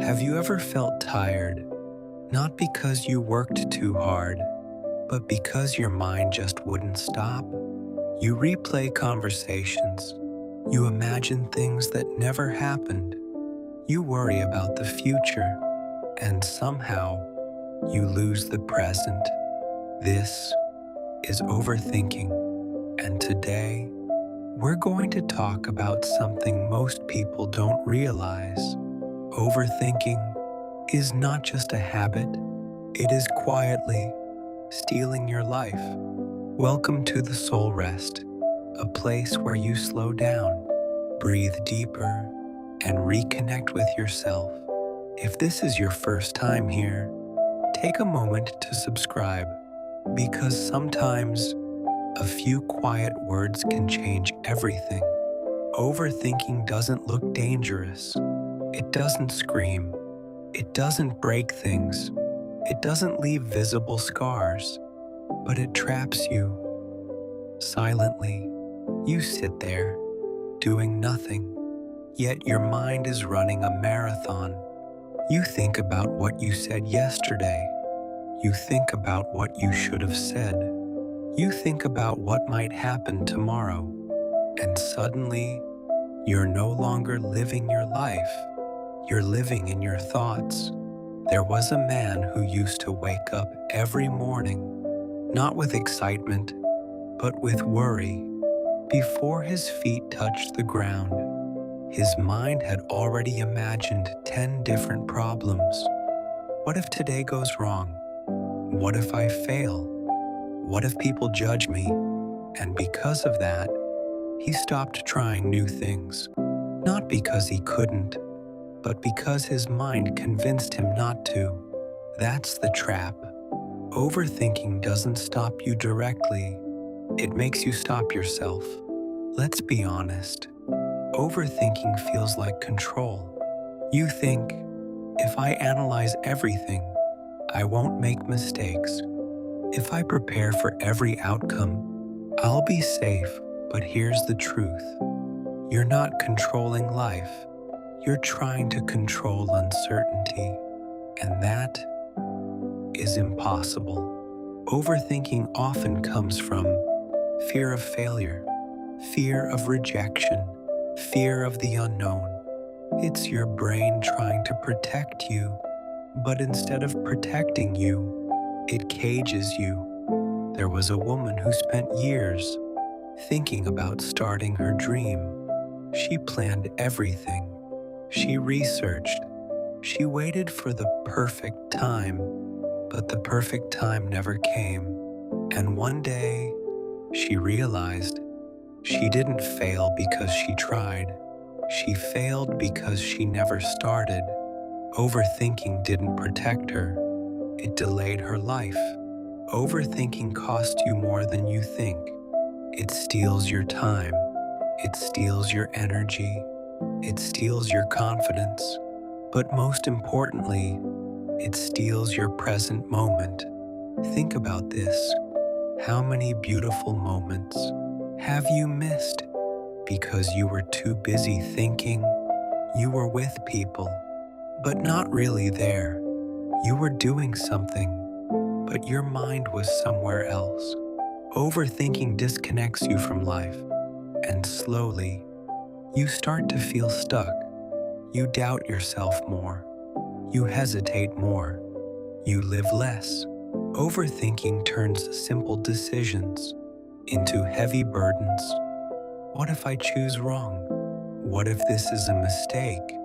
Have you ever felt tired, not because you worked too hard, but because your mind just wouldn't stop? You replay conversations. You imagine things that never happened. You worry about the future, and somehow you lose the present. This is overthinking, and today we're going to talk about something most people don't realize. Overthinking is not just a habit, it is quietly stealing your life. Welcome to the Soul Rest, a place where you slow down, breathe deeper, and reconnect with yourself. If this is your first time here, take a moment to subscribe, because sometimes a few quiet words can change everything. Overthinking doesn't look dangerous. It doesn't scream. It doesn't break things. It doesn't leave visible scars. But it traps you. Silently, you sit there, doing nothing. Yet your mind is running a marathon. You think about what you said yesterday. You think about what you should have said. You think about what might happen tomorrow. And suddenly, you're no longer living your life. You're living in your thoughts. There was a man who used to wake up every morning, not with excitement, but with worry. Before his feet touched the ground, his mind had already imagined 10 different problems. What if today goes wrong? What if I fail? What if people judge me? And because of that, he stopped trying new things. Not because he couldn't, but because his mind convinced him not to. That's the trap. Overthinking doesn't stop you directly. It makes you stop yourself. Let's be honest. Overthinking feels like control. You think, if I analyze everything, I won't make mistakes. If I prepare for every outcome, I'll be safe. But here's the truth. You're not controlling life. You're trying to control uncertainty, and that is impossible. Overthinking often comes from fear of failure, fear of rejection, fear of the unknown. It's your brain trying to protect you, but instead of protecting you, it cages you. There was a woman who spent years thinking about starting her dream. She planned everything. She researched. She waited for the perfect time, but the perfect time never came. And one day, she realized she didn't fail because she tried. She failed because she never started. Overthinking didn't protect her. It delayed her life. Overthinking costs you more than you think. It steals your time. It steals your energy. It steals your confidence, but most importantly, it steals your present moment. Think about this. How many beautiful moments have you missed because you were too busy thinking? You were with people, but not really there. You were doing something, but your mind was somewhere else. Overthinking disconnects you from life, and slowly, you start to feel stuck. You doubt yourself more. You hesitate more. You live less. Overthinking turns simple decisions into heavy burdens. What if I choose wrong? What if this is a mistake?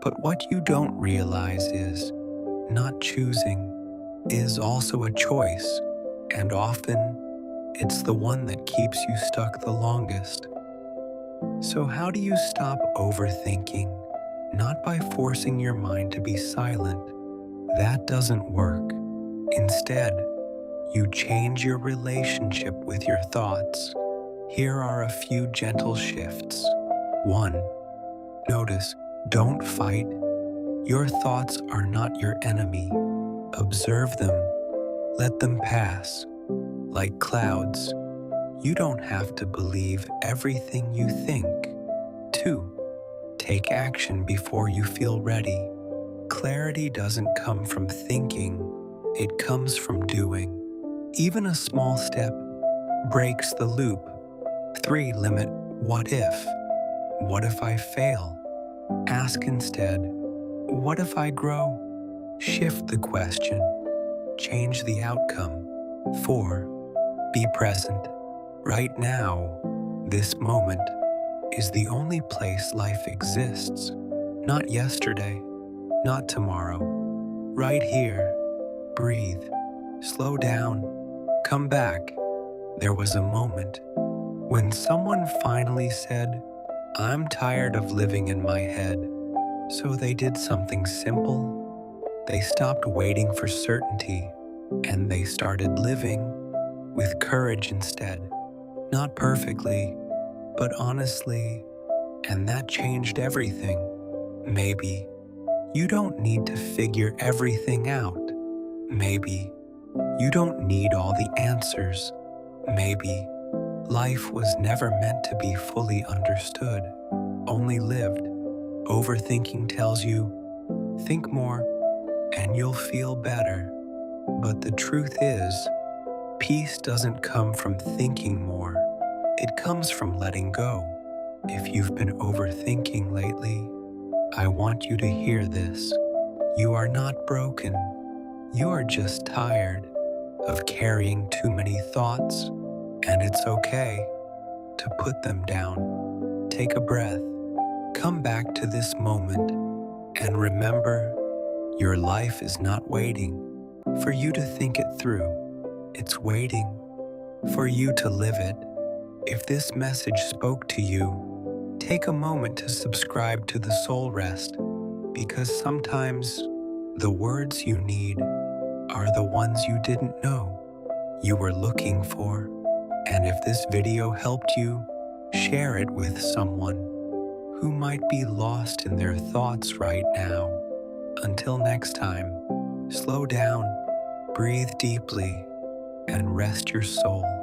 But what you don't realize is not choosing is also a choice, and often it's the one that keeps you stuck the longest. So how do you stop overthinking? Not by forcing your mind to be silent. That doesn't work. Instead, you change your relationship with your thoughts. Here are a few gentle shifts. 1. Notice, don't fight. Your thoughts are not your enemy. Observe them. Let them pass. Like clouds. You don't have to believe everything you think. 2. Take action before you feel ready. Clarity doesn't come from thinking, it comes from doing. Even a small step breaks the loop. 3. Limit what if. What if I fail? Ask instead, what if I grow? Shift the question. Change the outcome. 4. Be present. Right now, this moment is the only place life exists. Not yesterday, not tomorrow. Right here. Breathe. Slow down. Come back. There was a moment when someone finally said, I'm tired of living in my head. So they did something simple. They stopped waiting for certainty and they started living with courage instead. Not perfectly, but honestly, and that changed everything. Maybe you don't need to figure everything out. Maybe you don't need all the answers. Maybe life was never meant to be fully understood, only lived. Overthinking tells you, think more and you'll feel better. But the truth is, peace doesn't come from thinking more. It comes from letting go. If you've been overthinking lately, I want you to hear this. You are not broken. You are just tired of carrying too many thoughts, and it's okay to put them down. Take a breath. Come back to this moment and remember, your life is not waiting for you to think it through. It's waiting for you to live it. If this message spoke to you, take a moment to subscribe to the Soul Rest, because sometimes the words you need are the ones you didn't know you were looking for. And if this video helped you, share it with someone who might be lost in their thoughts right now. Until next time, slow down, breathe deeply, and rest your soul.